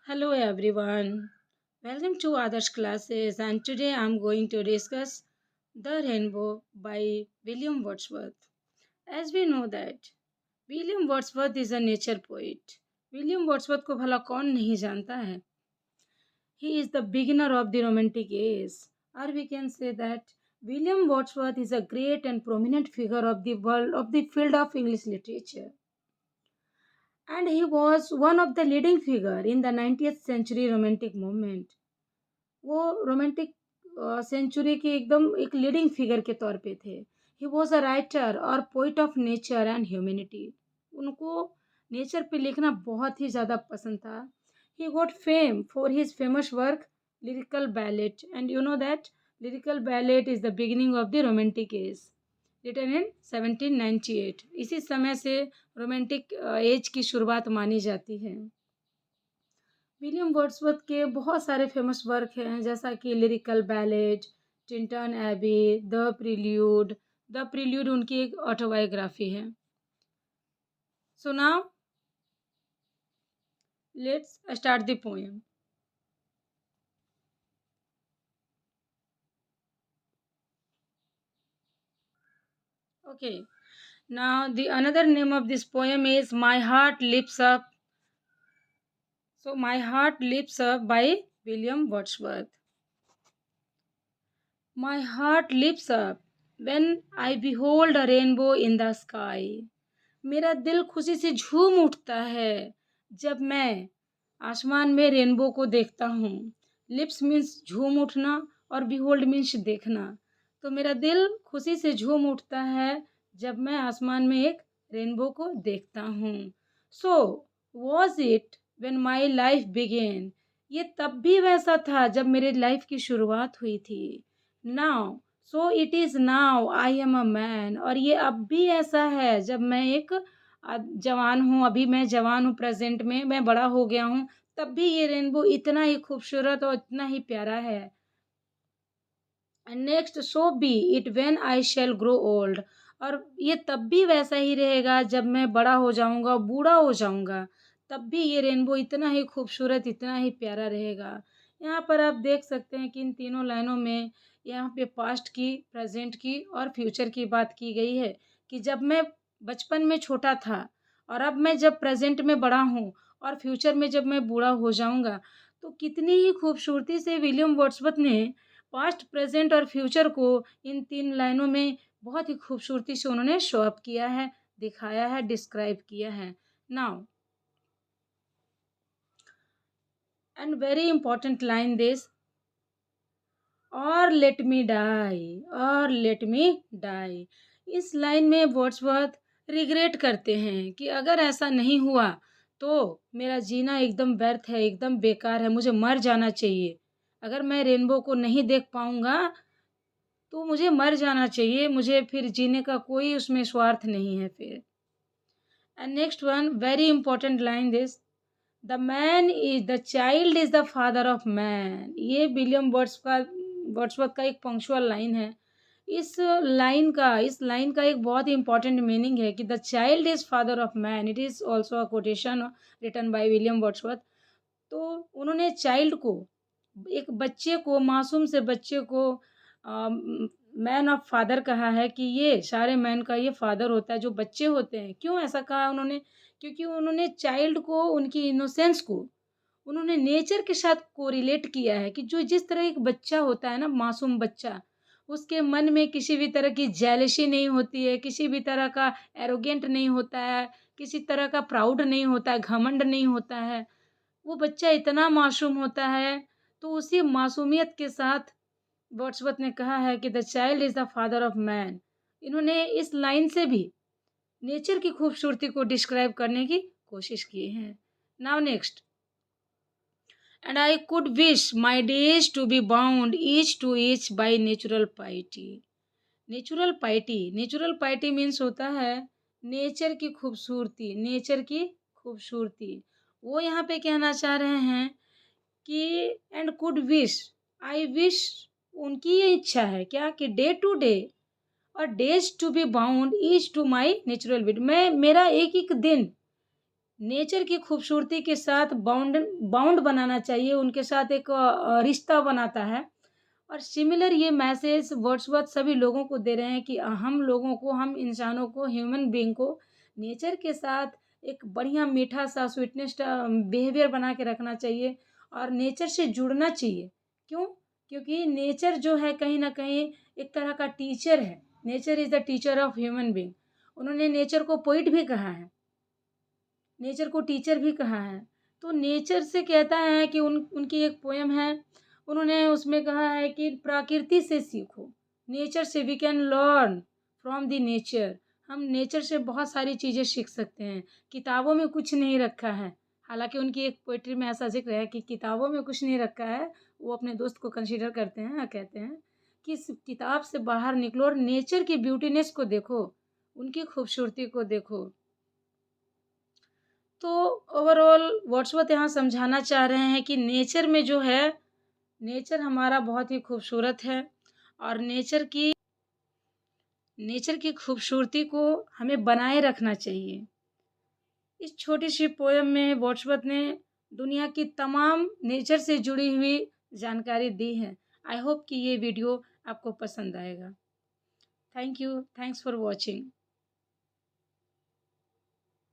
Hello everyone. Welcome to Others classes and today I'm going to discuss The Rainbow by William Wordsworth. As we know that William Wordsworth is a nature poet. William Wordsworth को भला कौन नहीं जानता है? He is the beginner of the romantic age, or we can say that William Wordsworth is a great and prominent figure of the world of the field of English literature. And he was one of the leading figure in the 19th century romantic movement. वो romantic century के एकदम एक leading figure के तौर पे थे. He was a writer और poet of nature and humanity. उनको नेचर पे लिखना बहुत ही ज़्यादा पसंद था. He got fame for his famous work lyrical ballad and you know that lyrical ballad is the beginning of the romantic age written in 1798. इसी समय से रोमांटिक एज की शुरुआत मानी जाती है. विलियम वर्ड्सवर्थ के बहुत सारे फेमस वर्क हैं जैसा कि lyrical ballad, Tintern Abbey, the Prelude उनकी एक ऑटोबायोग्राफी है. So now let's start the poem. Okay, now the another name of this poem is My Heart Lifts Up. So My Heart Lifts Up by William Wordsworth. My heart lifts up when I behold a rainbow in the sky. मेरा दिल खुशी से झूम उठता है जब मैं आसमान में रेनबो को देखता हूँ. लिप्स मीन्स झूम उठना और बिहोल्ड मीन्स देखना. तो मेरा दिल खुशी से झूम उठता है जब मैं आसमान में एक रेनबो को देखता हूँ. So was it when my life began. ये तब भी वैसा था जब मेरे लाइफ की शुरुआत हुई थी. Now so it is now I am a man. और ये अब भी ऐसा है जब मैं एक जवान हूँ. अभी मैं जवान हूँ, प्रेजेंट में मैं बड़ा हो गया हूँ. तब भी ये रेनबो इतना ही खूबसूरत और इतना ही प्यारा है. And next so be it when I shall grow old. और ये तब भी वैसा ही रहेगा जब मैं बड़ा हो जाऊंगा, बूढ़ा हो जाऊंगा. तब भी ये रेनबो इतना ही खूबसूरत, इतना ही प्यारा रहेगा. यहाँ पर आप देख सकते हैं कि इन तीनों लाइनों में यहाँ पे पास्ट की, प्रेजेंट की और फ्यूचर की बात की गई है कि जब मैं बचपन में छोटा था और अब मैं जब प्रेजेंट में बड़ा हूँ और फ्यूचर में जब मैं बूढ़ा हो जाऊंगा, तो कितनी ही खूबसूरती से विलियम वर्ड्सवर्थ ने पास्ट, प्रेजेंट और फ्यूचर को इन तीन लाइनों में बहुत ही खूबसूरती से उन्होंने शो अप किया है, दिखाया है, डिस्क्राइब किया है. Now and very important line this, और लेट मी डाई, और लेट मी डाई. इस लाइन में वर्ड्सवर्थ रिग्रेट करते हैं कि अगर ऐसा नहीं हुआ तो मेरा जीना एकदम व्यर्थ है, एकदम बेकार है, मुझे मर जाना चाहिए. अगर मैं रेनबो को नहीं देख पाऊंगा तो मुझे मर जाना चाहिए. मुझे फिर जीने का कोई उसमें स्वार्थ नहीं है फिर. And next one very important line this, the child is the father of man. ये विलियम वर्ड्सवर्थ का एक पंक्चुअल लाइन है. इस लाइन का एक बहुत ही इंपॉर्टेंट मीनिंग है कि the child is father of man. It is also a quotation written by William Wordsworth. तो उन्होंने चाइल्ड को, एक बच्चे को, मासूम से बच्चे को मैन ऑफ फादर कहा है कि ये सारे मैन का ये फादर होता है जो बच्चे होते हैं. क्यों ऐसा कहा उन्होंने? क्योंकि उन्होंने चाइल्ड को, उनकी इनोसेंस को उन्होंने नेचर के साथ कोरिलेट किया है कि जो जिस तरह एक बच्चा होता है ना, मासूम बच्चा, उसके मन में किसी भी तरह की जेलसी नहीं होती है, किसी भी तरह का एरोगेंट नहीं होता है, किसी तरह का प्राउड नहीं होता है, घमंड नहीं होता है. वो बच्चा इतना मासूम होता है. तो उसी मासूमियत के साथ वर्ड्सवर्थ ने कहा है कि the child is the father of man. इन्होंने इस लाइन से भी नेचर की खूबसूरती को डिस्क्राइब करने की कोशिश की है. Now next, and I could wish my days to be bound each to each by natural piety. Natural piety means होता है नेचर की खूबसूरती, नेचर की खूबसूरती. वो यहाँ पे कहना चाह रहे हैं कि and could wish, I wish, उनकी ये इच्छा है क्या कि डे टू डे और days to be bound each to my natural bit. मैं, मेरा एक एक दिन नेचर की खूबसूरती के साथ बाउंड बनाना चाहिए, उनके साथ एक रिश्ता बनाता है। और सिमिलर ये मैसेज वर्ड्सवर्थ सभी लोगों को दे रहे हैं कि हम लोगों को, हम इंसानों को, ह्यूमन बीइंग को नेचर के साथ एक बढ़िया मीठा-सा स्वीटनेस बिहेवियर बना के रखना चाहिए और नेचर से जुड़ना चाहिए। क्यों? क्योंकि नेचर जो है कहीं न कहीं एक तरह का टीचर है। Nature is the teacher of human being. उन्होंने नेचर को पोएट भी कहा है। नेचर को टीचर भी कहा है। तो नेचर से कहता है कि उनकी एक पोएम है, उन्होंने उसमें कहा है कि प्रकृति से सीखो, नेचर से we can learn from the nature. हम नेचर से बहुत सारी चीज़ें सीख सकते हैं, किताबों में कुछ नहीं रखा है। हालाँकि उनकी एक पोएट्री में ऐसा ज़िक्र है कि किताबों में कुछ नहीं रखा है, वो अपने दोस्त को कंसीडर करते हैं और कहते हैं कि इस किताब से बाहर निकलो और नेचर की ब्यूटीनेस को देखो, उनकी खूबसूरती को देखो। तो ओवरऑल वर्ड्सवर्थ यहाँ समझाना चाह रहे हैं कि नेचर में जो है, नेचर हमारा बहुत ही खूबसूरत है और नेचर की खूबसूरती को हमें बनाए रखना चाहिए। इस छोटी सी पोयम में वर्ड्सवर्थ ने दुनिया की तमाम नेचर से जुड़ी हुई जानकारी दी है। आई होप कि ये वीडियो आपको पसंद आएगा। Thank you. Thanks for watching.